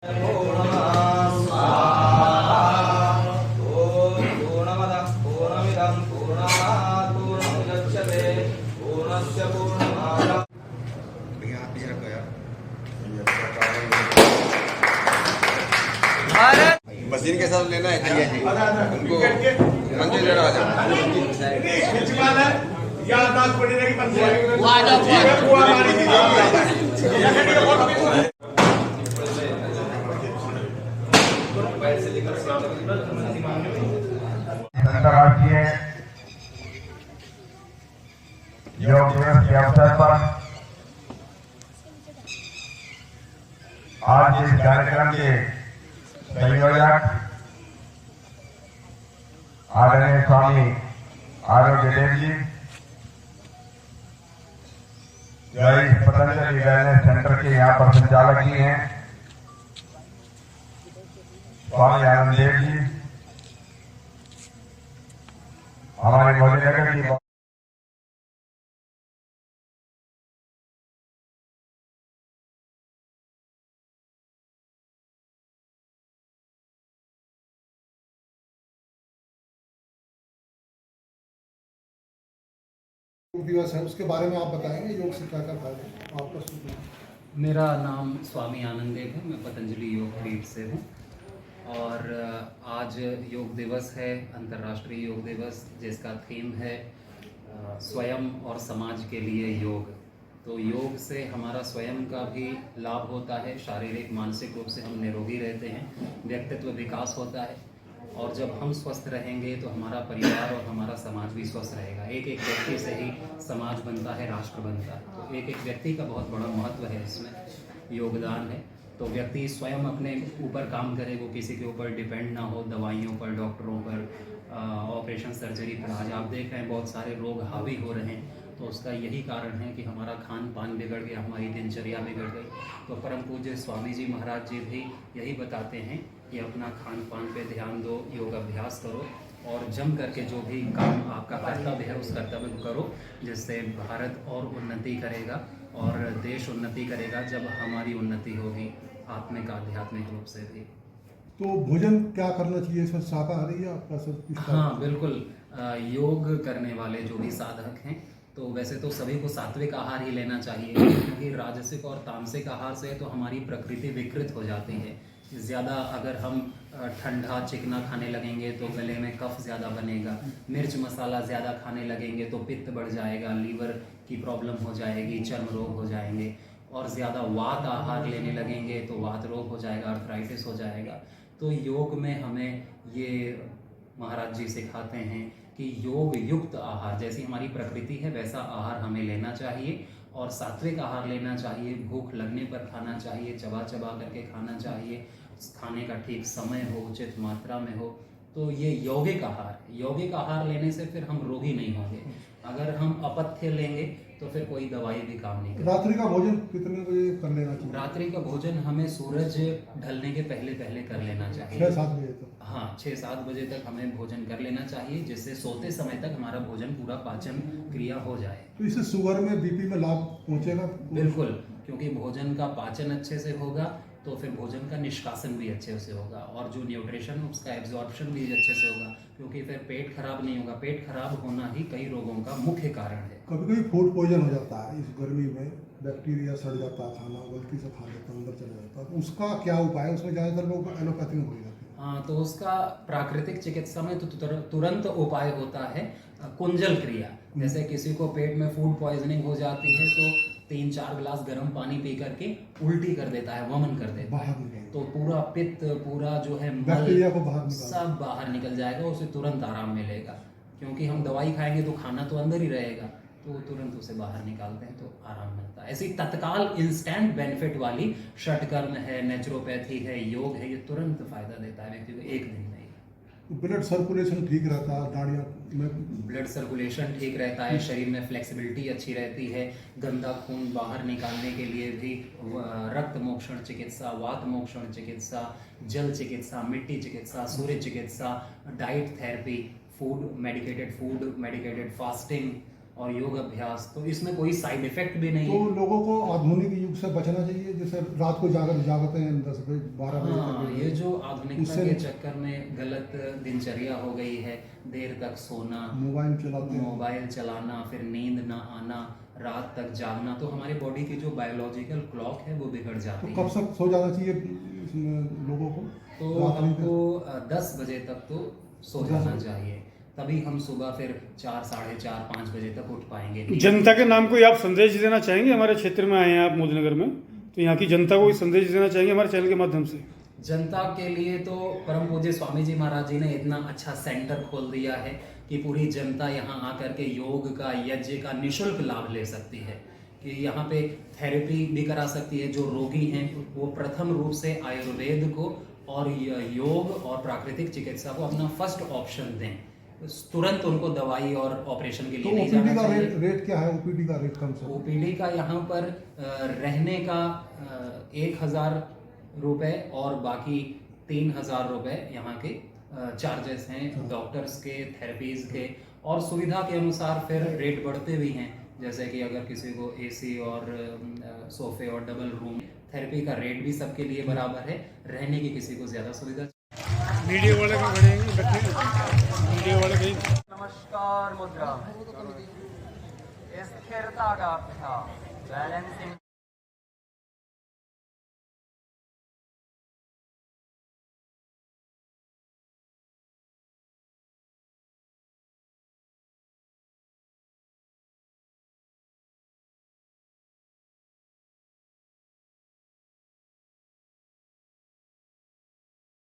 Machine के साथ लेना है क्या? उनको मंदिर ले रहा अंतर्राष्ट्रीय योग दिवस के अवसर पर आज इस कार्यक्रम के संयोजक आदरणीय स्वामी आरोग्य देव जी, जो इस पतंजलि वेलनेस सेंटर के यहाँ पर संचालक जी हैं, स्वामी आनंद देव जी, हमारे मोदी नगर की दिवस है, उसके बारे में आप बताएंगे। योग से क्या क्या फायदे आपका शुरू? मेरा नाम स्वामी आनंद देव है, मैं पतंजलि योग पीठ से हूँ और आज योग दिवस है, अंतर्राष्ट्रीय योग दिवस, जिसका थीम है स्वयं और समाज के लिए योग। तो योग से हमारा स्वयं का भी लाभ होता है, शारीरिक मानसिक रूप से हम निरोगी रहते हैं, व्यक्तित्व विकास होता है और जब हम स्वस्थ रहेंगे तो हमारा परिवार और हमारा समाज भी स्वस्थ रहेगा। एक एक व्यक्ति से ही समाज बनता है, राष्ट्र बनता है। तो एक एक व्यक्ति का बहुत बड़ा महत्व है, इसमें योगदान है। तो व्यक्ति स्वयं अपने ऊपर काम करे, वो किसी के ऊपर डिपेंड ना हो, दवाइयों पर, डॉक्टरों पर, ऑपरेशन सर्जरी पर। आज आप देख रहे हैं बहुत सारे रोग हावी हो रहे हैं, तो उसका यही कारण है कि हमारा खान पान बिगड़ गया, हमारी दिनचर्या बिगड़ गई। तो परम पूज्य स्वामी जी महाराज जी भी यही बताते हैं कि अपना खान पान पे ध्यान दो, योग अभ्यास करो और जम करके जो भी काम आपका कर्तव्य है उस कर्तव्य को करो, जिससे भारत और उन्नति करेगा और देश उन्नति करेगा जब हमारी उन्नति होगी आत्मिक आध्यात्मिक रूप से भी। तो भोजन क्या करना चाहिए इसमें, शाकाहारी या आपका सब कुछ? हाँ बिल्कुल, योग करने वाले जो भी साधक हैं, तो वैसे तो सभी को सात्विक आहार ही लेना चाहिए, क्योंकि राजसिक और तामसिक आहार से तो हमारी प्रकृति विकृत हो जाती है। ज़्यादा अगर हम ठंडा चिकना खाने लगेंगे तो गले में कफ ज़्यादा बनेगा, मिर्च मसाला ज़्यादा खाने लगेंगे तो पित्त बढ़ जाएगा, लीवर की प्रॉब्लम हो जाएगी, चर्म रोग हो जाएंगे, और ज़्यादा वात आहार लेने लगेंगे तो वात रोग हो जाएगा, अर्थराइटिस हो जाएगा। तो योग में हमें ये महाराज जी सिखाते हैं कि योग युक्त आहार, जैसी हमारी प्रकृति है वैसा आहार हमें लेना चाहिए और सात्विक आहार लेना चाहिए। भूख लगने पर खाना चाहिए, चबा चबा करके खाना चाहिए, खाने का ठीक समय हो, उचित मात्रा में हो। तो ये यौगिक आहार लेने से फिर हम रोगी नहीं होंगे। अगर हम अपथ्य लेंगे तो फिर कोई दवाई भी काम नहीं करेगी। रात्रि का भोजन कितने बजे कर लेना चाहिए? रात्रि का भोजन हमें सूरज ढलने के पहले पहले कर लेना चाहिए, 6-7 बजे तक। हाँ 6-7 बजे तक हमें भोजन कर लेना चाहिए, जिससे सोते समय तक हमारा भोजन पूरा पाचन क्रिया हो जाए। तो इससे शुगर में, बीपी में लाभ पहुंचेगा? बिल्कुल, क्योंकि भोजन का पाचन अच्छे से होगा तो फिर भोजन का निष्कासन भी अच्छे से होगा और जो न्यूट्रिशन उसका एब्जॉर्प्शन भी अच्छे से होगा, क्योंकि फिर पेट खराब नहीं होगा। पेट खराब होना ही कई रोगों का मुख्य कारण है। कभी कभी फूड पॉइजन हो जाता है, इस गर्मी में बैक्टीरिया सड़ जाता है, खाना गलती से खा लेता है, अंदर चला जाता है, तो उसका क्या उपाय है? उसमें ज़्यादातर लोग एलोपैथी में हो जाते हैं। हाँ, तो उसका प्राकृतिक चिकित्सा में तो तुरंत उपाय होता है कुंजल क्रिया। जैसे किसी को पेट में फूड पॉइजनिंग हो जाती है तो 3-4 गिलास गर्म पानी पी करके उल्टी कर देता है, वमन कर देता है, तो पूरा पित्त, पूरा जो है बैक्टीरिया को सब बाहर निकल जाएगा, उसे तुरंत आराम मिलेगा। क्योंकि हम दवाई खाएंगे तो खाना तो अंदर ही रहेगा, तो तुरंत उसे बाहर निकालते हैं तो आराम मिलता है। ऐसी तत्काल इंस्टेंट बेनिफिट वाली षटकर्म है, नेचुरोपैथी है, योग है, ये तुरंत फायदा देता है व्यक्ति को, एक दिन नहीं। ब्लड सर्कुलेशन ठीक रहता है, दाढ़ियाँ में ब्लड सर्कुलेशन ठीक रहता है, शरीर में फ्लेक्सिबिलिटी अच्छी रहती है, गंदा खून बाहर निकालने के लिए भी रक्त मोक्षण चिकित्सा, वात मोक्षण चिकित्सा, जल चिकित्सा, मिट्टी चिकित्सा, सूर्य चिकित्सा, डाइट थेरेपी, मेडिकेटेड फास्टिंग और योग अभ्यास, तो इसमें कोई साइड इफेक्ट भी नहीं तो है। लोगों को आधुनिक युग से बचना चाहिए, जैसे रात को जागते हैं 10 बजे 12 बजे हाँ, तक। ये जो आधुनिकता उससे के चक्कर में गलत दिनचर्या हो गई है, देर तक सोना, मोबाइल चलाते हैं। मोबाइल चलाना, फिर नींद ना आना, रात तक जागना, तो हमारी बॉडी की जो बायोलॉजिकल क्लॉक है वो बिगड़ तो जाती कब है। तक सो जाना चाहिए इसमें लोगों को? तो रात में हमको 10 बजे तक तो सो जाना चाहिए, तभी हम सुबह फिर 4, साढ़े 4, 5 बजे तक उठ पाएंगे। जनता के नाम कोई आप संदेश देना चाहेंगे? हमारे क्षेत्र में आए हैं आप मोदीनगर में, तो यहाँ की जनता को कोई संदेश देना चाहेंगे हमारे चैनल के माध्यम से? जनता के लिए तो परम पूज्य स्वामी जी महाराज जी ने इतना अच्छा सेंटर खोल दिया है कि पूरी जनता यहाँ आकर के योग का, यज्ञ का निःशुल्क लाभ ले सकती है, कि यहाँ पे थेरेपी भी करा सकती है। जो रोगी हैं वो प्रथम रूप से आयुर्वेद को और योग और प्राकृतिक चिकित्सा को अपना फर्स्ट ऑप्शन दें, तुरंत उनको दवाई और ऑपरेशन के तो लिए नहीं ओपीडी जाना का चाहिए। रेट क्या है? ओपीडी का रेट कम से ओपीडी का यहाँ पर रहने का 1,000 रुपये और बाकी 3,000 रुपये यहाँ के चार्जेस हैं, डॉक्टर्स के, थेरेपीज के, और सुविधा के अनुसार फिर रेट बढ़ते भी हैं। जैसे कि अगर किसी को एसी और सोफे और डबल रूम, थेरेपी का रेट भी सबके लिए बराबर है, रहने की किसी को ज़्यादा सुविधा। मीडिया वाले को मीडिया वाले कहीं नमस्कार मुद्रा स्थिरता का अभ्यास, बैलेंसिंग